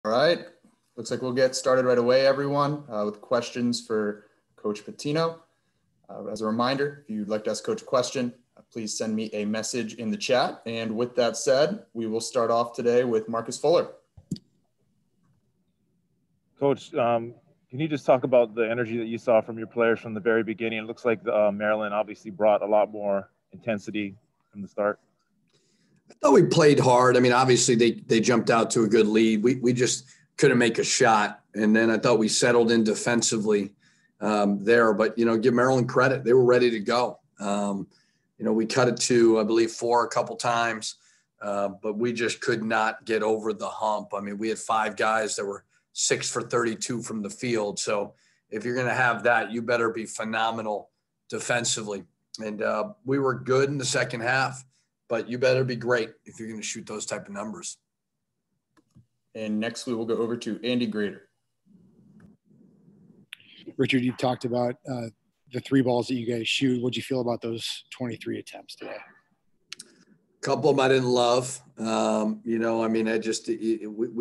All right. Looks like we'll get started right away, everyone, with questions for Coach Pitino. As a reminder, if you'd like to ask Coach a question, please send me a message in the chat. And with that said, we will start off today with Marcus Fuller. Coach, can you just talk about the energy that you saw from your players from the very beginning? It looks like Maryland obviously brought a lot more intensity from the start. I thought we played hard. I mean, obviously they jumped out to a good lead. We just couldn't make a shot. And then I thought we settled in defensively there. But, give Maryland credit. They were ready to go. We cut it to, I believe, 4 a couple times, but we just could not get over the hump. I mean, we had 5 guys that were 6 for 32 from the field. So if you're going to have that, you better be phenomenal defensively. And we were good in the second half, but you better be great if you're going to shoot those type of numbers. And next we will go over to Andy Grader. Richard, you talked about the 3 balls that you guys shoot. What'd you feel about those 23 attempts today? A couple of them I didn't love. We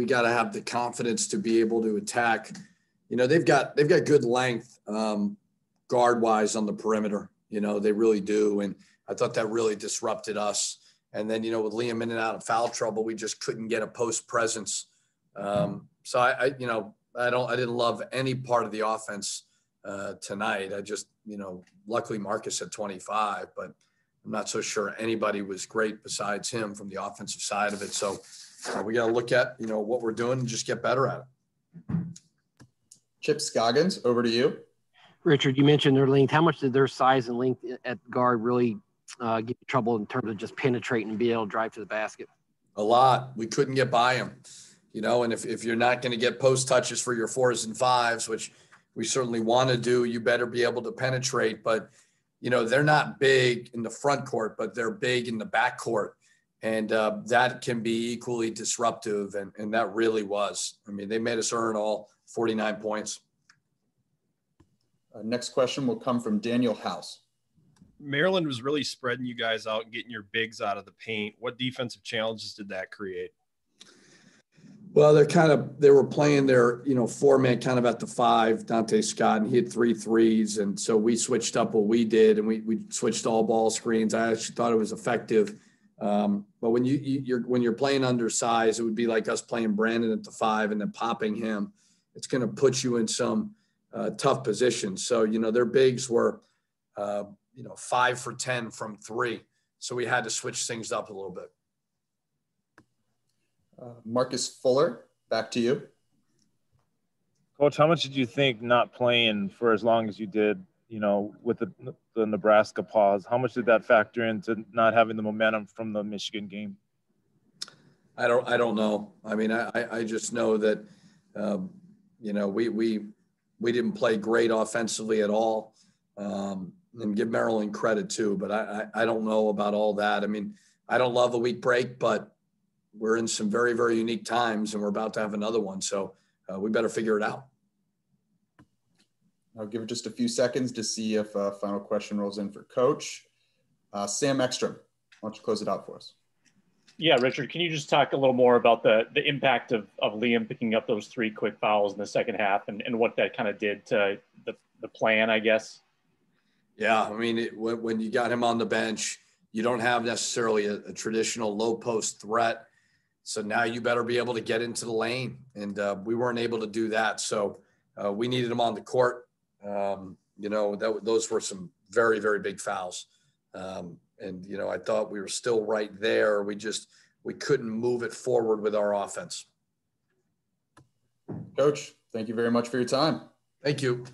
got to have the confidence to be able to attack. They've got good length guard wise on the perimeter. They really do. And I thought that really disrupted us. And then, with Liam in and out of foul trouble, we just couldn't get a post presence. So I didn't love any part of the offense tonight. I just, luckily Marcus had 25, but I'm not so sure anybody was great besides him from the offensive side of it. So we got to look at, what we're doing and just get better at it. Chip Scoggins, over to you. Richard, you mentioned their length. How much did their size and length at guard really give you trouble in terms of just penetrating and being able to drive to the basket? A lot. We couldn't get by them, and if you're not going to get post touches for your 4s and 5s, which we certainly want to do, you better be able to penetrate. But, they're not big in the front court, but they're big in the back court. And that can be equally disruptive. And that really was. I mean, they made us earn all 49 points. Next question will come from Daniel House. Maryland was really spreading you guys out and getting your bigs out of the paint. What defensive challenges did that create? Well, they were playing their, 4-man kind of at the 5, Dante Scott, and he had 3 threes. And so we switched up what we did, and we switched all ball screens. I actually thought it was effective. But when you're playing undersized, it would be like us playing Brandon at the 5 and then popping him. It's going to put you in some tough positions. So, their bigs were, 5 for 10 from 3. So we had to switch things up a little bit. Marcus Fuller, back to you. Coach, how much did you think not playing for as long as you did, with the Nebraska pause, how much did that factor into not having the momentum from the Michigan game? I don't know. I mean, I just know that, we didn't play great offensively at all. And give Maryland credit too, but I don't know about all that. I mean, I don't love a week break, but we're in some very, very unique times and we're about to have another one. So we better figure it out. I'll give it just a few seconds to see if a final question rolls in for Coach. Sam Ekstrom, why don't you close it out for us? Yeah, Richard, can you just talk a little more about the impact of Liam picking up those 3 quick fouls in the second half and what that kind of did to the plan, I guess? Yeah, I mean, when you got him on the bench, you don't have necessarily a traditional low post threat. So now you better be able to get into the lane. And we weren't able to do that. So we needed him on the court. Those were some very, very big fouls. I thought we were still right there. We couldn't move it forward with our offense. Coach, thank you very much for your time. Thank you.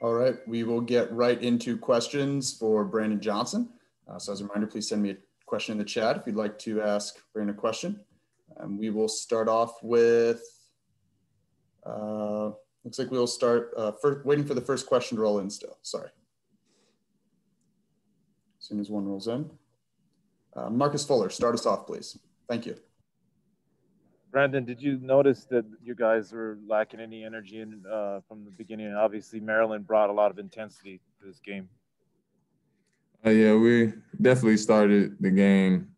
All right, we will get right into questions for Brandon Johnson. So as a reminder, please send me a question in the chat if you'd like to ask Brandon a question. We will start off with, looks like we'll start waiting for the first question to roll in still, sorry. As soon as one rolls in. Marcus Fuller, start us off, please. Thank you. Brandon, did you notice that you guys were lacking any energy from the beginning? And obviously, Maryland brought a lot of intensity to this game. Yeah, we definitely started the game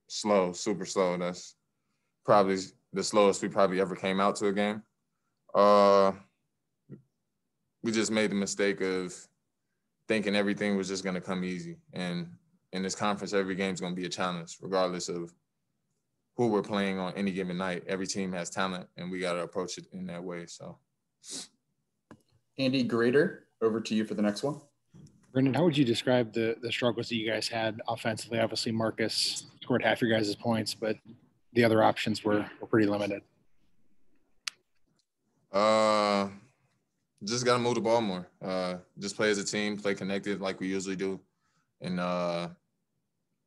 slow, super slow. That's probably the slowest we probably ever came out to a game. We just made the mistake of thinking everything was just going to come easy. And in this conference, every game's going to be a challenge, regardless of who we're playing on any given night. Every team has talent, and we got to approach it in that way. So, Andy Grader, over to you for the next one. Brendan, how would you describe the struggles that you guys had offensively? Obviously, Marcus scored half your guys' points, but the other options were pretty limited. Just got to move the ball more. Just play as a team, play connected like we usually do. And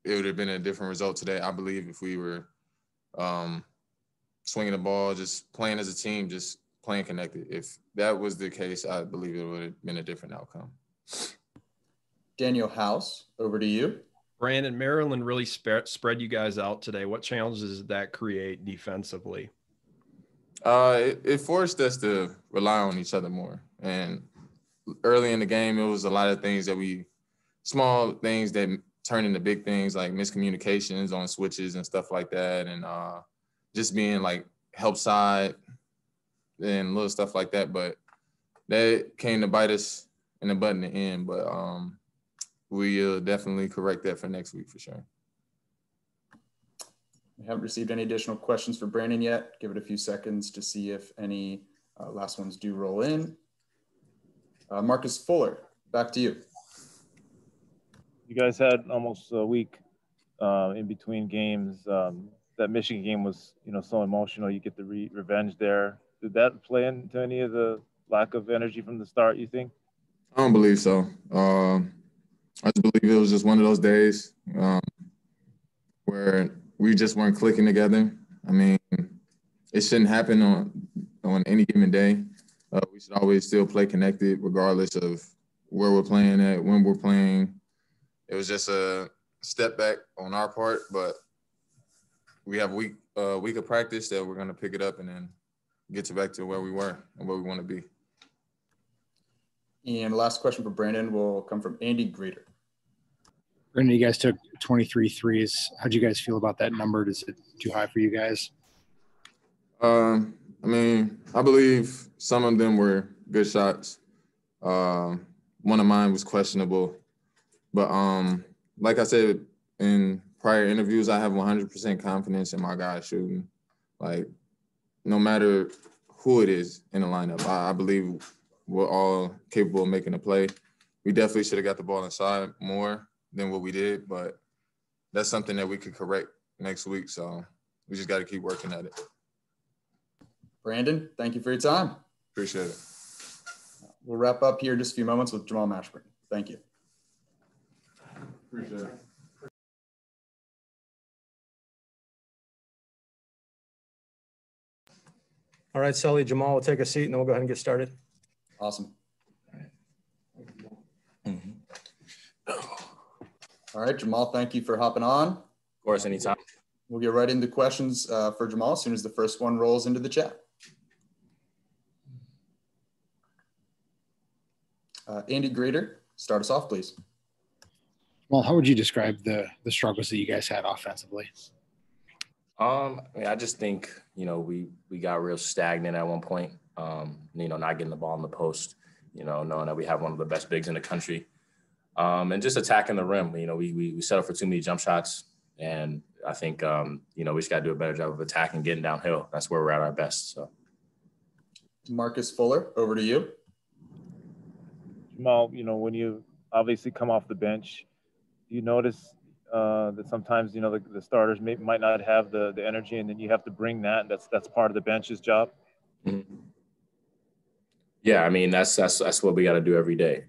it would have been a different result today, I believe, if we were swinging the ball, just playing as a team, just playing connected. If that was the case, I believe it would have been a different outcome. Daniel House, over to you. Brandon, Maryland really spread you guys out today. What challenges did that create defensively? It forced us to rely on each other more. And early in the game, it was a lot of things small things that turn into big things, like miscommunications on switches and stuff like that. And just being like help side and little stuff like that. But that came to bite us in the butt in the end. But we'll definitely correct that for next week for sure. We haven't received any additional questions for Brandon yet. Give it a few seconds to see if any last ones do roll in. Marcus Fuller, back to you. You guys had almost a week in between games. That Michigan game was, so emotional. You get the revenge there. Did that play into any of the lack of energy from the start, you think? I don't believe so. I just believe it was just one of those days where we just weren't clicking together. I mean, it shouldn't happen on any given day. We should always still play connected regardless of where we're playing at, when we're playing. It was just a step back on our part, but we have a week of practice that we're going to pick it up and then get back to where we were and where we want to be. And the last question for Brandon will come from Andy Grader. Brandon, you guys took 23 threes. How'd you guys feel about that number? Is it too high for you guys? I mean, I believe some of them were good shots. One of mine was questionable. But like I said in prior interviews, I have 100% confidence in my guys shooting. Like, no matter who it is in the lineup, I believe we're all capable of making a play. We definitely should have got the ball inside more than what we did, but that's something that we could correct next week. So we just got to keep working at it. Brandon, thank you for your time. Appreciate it. We'll wrap up here in just a few moments with Jamal Mashburn. Thank you. Appreciate it. All right, Sully, Jamal will take a seat and then we'll go ahead and get started. Awesome. All right, Jamal, thank you for hopping on. Of course, anytime. We'll get right into questions for Jamal as soon as the first one rolls into the chat. Andy Grader, start us off, please. Well, how would you describe the struggles that you guys had offensively? I just think, we got real stagnant at one point, not getting the ball in the post, knowing that we have one of the best bigs in the country. And just attacking the rim. We settled for too many jump shots. And I think, we just got to do a better job of attacking, getting downhill. That's where we're at our best. So, Marcus Fuller, over to you. Jamal, when you obviously come off the bench, you notice that sometimes, the starters might not have the energy, and then you have to bring that. That's part of the bench's job. Mm-hmm. Yeah, I mean, that's what we got to do every day.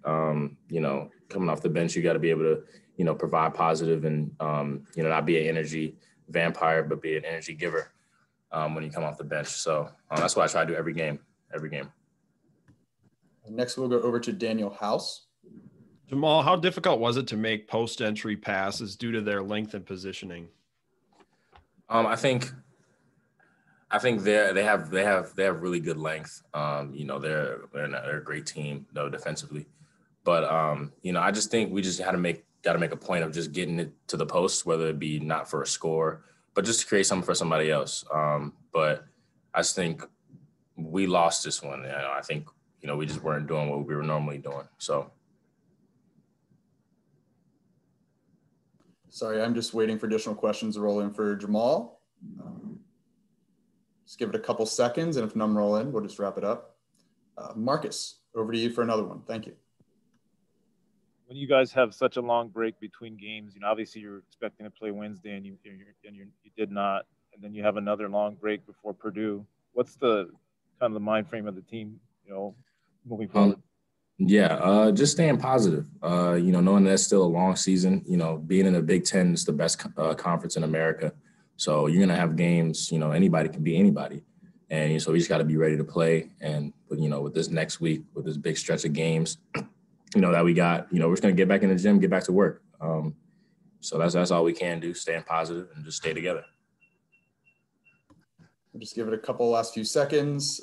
Coming off the bench, you got to be able to, provide positive and, not be an energy vampire, but be an energy giver when you come off the bench. So that's what I try to do every game. Next, we'll go over to Daniel House. Jamal, how difficult was it to make post-entry passes due to their length and positioning? I think I think they have really good length. You know, they're a great team, though, defensively. But you know, I just think we just got to make a point of just getting it to the post, whether it be not for a score, but just to create something for somebody else. But I just think we lost this one. You know, I think, you know, we just weren't doing what we were normally doing. So. Sorry, I'm just waiting for additional questions to roll in for Jamal. Just give it a couple seconds, and if none roll in, we'll just wrap it up. Marcus, over to you for another one. Thank you. When you guys have such a long break between games, you know, obviously you're expecting to play Wednesday and you did not, and then you have another long break before Purdue. What's the kind of the mind frame of the team, you know, moving forward? Yeah, just staying positive. You know, knowing that's still a long season. You know, being in the Big Ten is the best conference in America. So you're gonna have games. You know, anybody can be anybody, and so we just got to be ready to play. And you know, with this next week, with this big stretch of games, you know, that we got, you know, we're just gonna get back in the gym, get back to work. So that's all we can do: staying positive and just stay together. We'll just give it a couple last few seconds.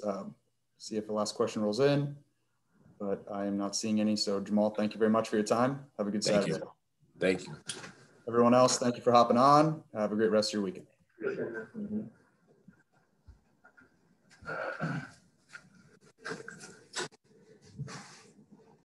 See if the last question rolls in. But I am not seeing any. So Jamal, thank you very much for your time. Have a good Saturday. Thank you. Everyone else, thank you for hopping on. Have a great rest of your weekend.